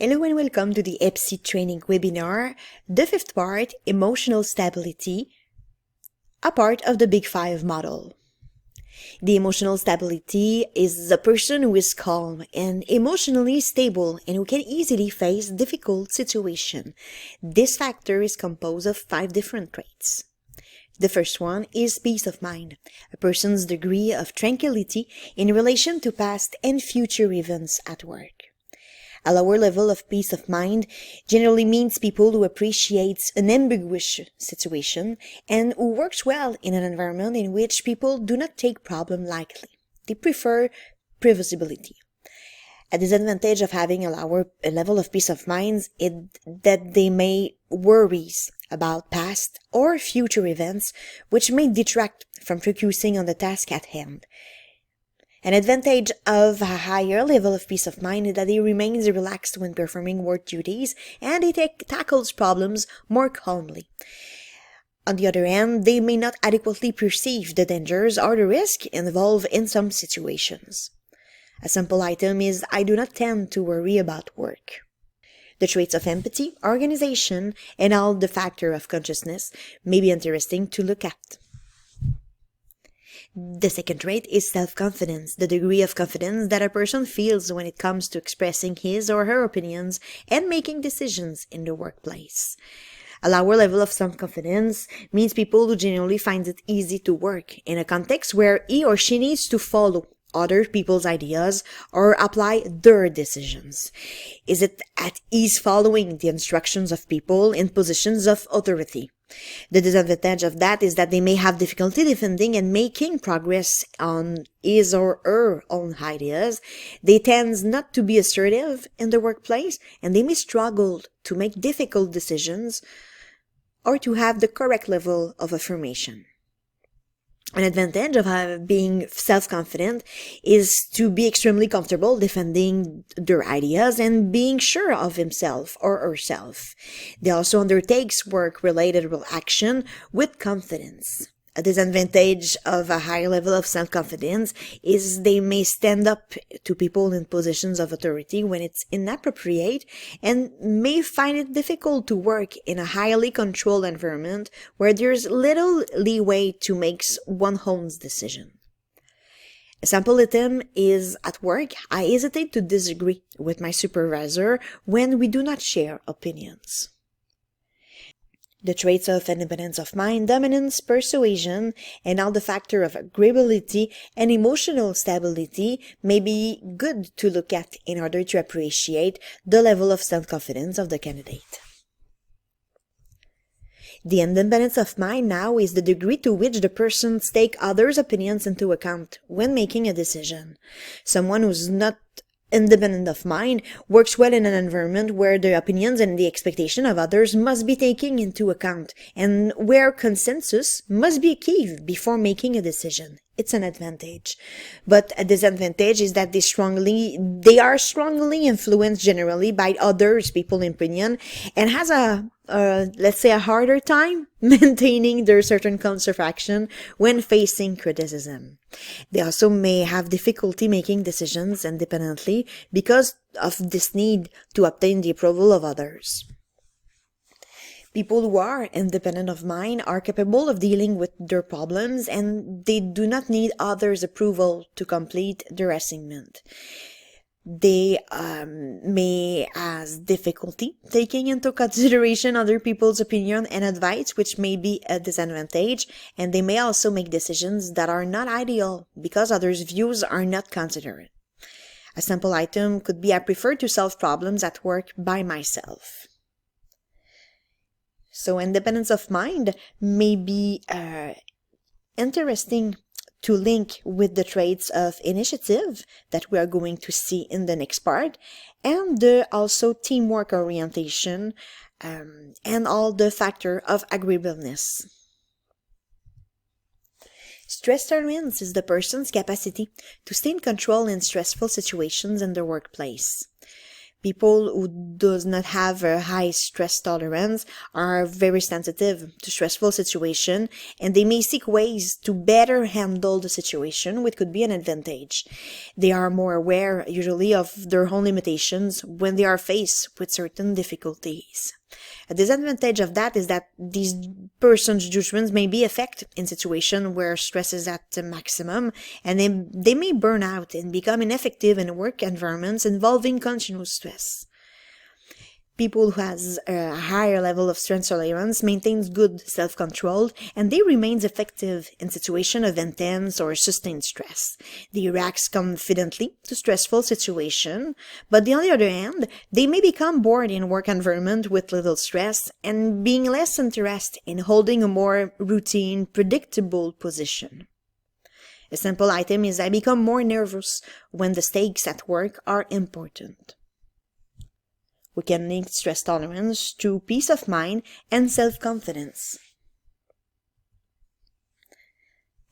Hello and welcome to the WABT training webinar, the fifth part, Emotional Stability, a part of the Big Five model. The emotional stability is a person who is calm and emotionally stable and who can easily face difficult situations. This factor is composed of 5 different traits. The first one is peace of mind, a person's degree of tranquility in relation to past and future events at work. A lower level of peace of mind generally means people who appreciate an ambiguous situation and who works well in an environment in which people do not take problem lightly. They prefer previsibility. A disadvantage of having a lower level of peace of mind is that they may worries about past or future events which may detract from focusing on the task at hand. An advantage of a higher level of peace of mind is that he remains relaxed when performing work duties and he tackles problems more calmly. On the other hand, they may not adequately perceive the dangers or the risk involved in some situations. A simple item is, I do not tend to worry about work. The traits of empathy, organization, and all the factor of consciousness may be interesting to look at. The second trait is self-confidence, the degree of confidence that a person feels when it comes to expressing his or her opinions and making decisions in the workplace. A lower level of self-confidence means people who generally find it easy to work in a context where he or she needs to follow other people's ideas or apply their decisions. Is it at ease following the instructions of people in positions of authority? The disadvantage of that is that they may have difficulty defending and making progress on his or her own ideas. They tend not to be assertive in the workplace, and they may struggle to make difficult decisions or to have the correct level of affirmation. An advantage of being self-confident is to be extremely comfortable defending their ideas and being sure of himself or herself. They also undertakes work-related action with confidence. A disadvantage of a higher level of self-confidence is they may stand up to people in positions of authority when it's inappropriate and may find it difficult to work in a highly controlled environment where there's little leeway to make one's own decision. A sample item is, at work, I hesitate to disagree with my supervisor when we do not share opinions. The traits of independence of mind, dominance, persuasion, and all the factor of agreeability and emotional stability may be good to look at in order to appreciate the level of self-confidence of the candidate. The independence of mind now is the degree to which the person takes others' opinions into account when making a decision. Someone who's not independent of mind works well in an environment where the opinions and the expectation of others must be taken into account and where consensus must be achieved before making a decision. It's an advantage. But a disadvantage is that they are strongly influenced generally by others' people's opinion and has let's say a harder time maintaining their certain course of action when facing criticism. They also may have difficulty making decisions independently because of this need to obtain the approval of others. People who are independent of mind are capable of dealing with their problems and they do not need others' approval to complete their assignment. They may have difficulty taking into consideration other people's opinion and advice, which may be a disadvantage, and they may also make decisions that are not ideal because others' views are not considered. A simple item could be I prefer to solve problems at work by myself. So independence of mind may be interesting to link with the traits of initiative that we are going to see in the next part, and also teamwork orientation and all the factor of agreeableness. Stress tolerance is the person's capacity to stay in control in stressful situations in the workplace. People who does not have a high stress tolerance are very sensitive to stressful situation, and they may seek ways to better handle the situation, which could be an advantage. They are more aware usually of their own limitations when they are faced with certain difficulties. A disadvantage of that is that these person's judgments may be affected in situations where stress is at the maximum, and they may burn out and become ineffective in work environments involving continuous stress. People who has a higher level of stress tolerance maintains good self-control, and they remains effective in situations of intense or sustained stress. They react confidently to stressful situation, but on the other hand, they may become bored in work environment with little stress and being less interested in holding a more routine, predictable position. A simple item is I become more nervous when the stakes at work are important. We can link stress tolerance to peace of mind and self-confidence.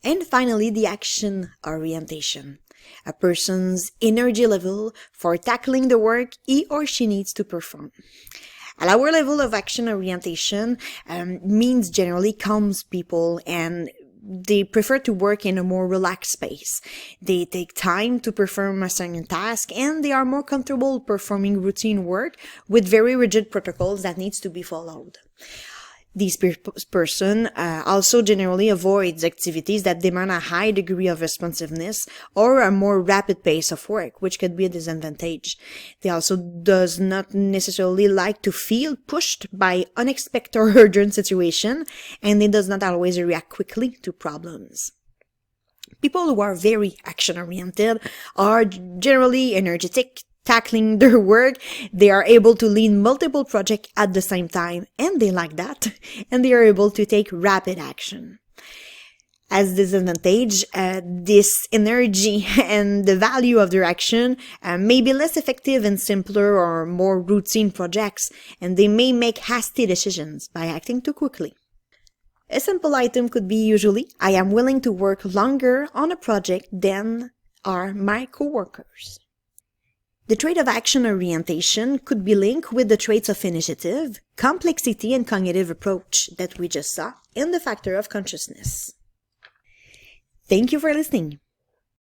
And finally, the action orientation. A person's energy level for tackling the work he or she needs to perform. A lower level of action orientation means generally calms people, and they prefer to work in a more relaxed space. They take time to perform a certain task, and they are more comfortable performing routine work with very rigid protocols that needs to be followed. These person also generally avoids activities that demand a high degree of responsiveness or a more rapid pace of work, which could be a disadvantage. They also does not necessarily like to feel pushed by unexpected or urgent situation, and it does not always react quickly to problems. People who are very action-oriented are generally energetic, tackling their work. They are able to lead multiple projects at the same time, and they like that, and they are able to take rapid action. As disadvantage, this energy and the value of their action may be less effective in simpler or more routine projects, and they may make hasty decisions by acting too quickly. A simple item could be usually, I am willing to work longer on a project than are my coworkers. The trait of action orientation could be linked with the traits of initiative, complexity, and cognitive approach that we just saw in the factor of consciousness. Thank you for listening.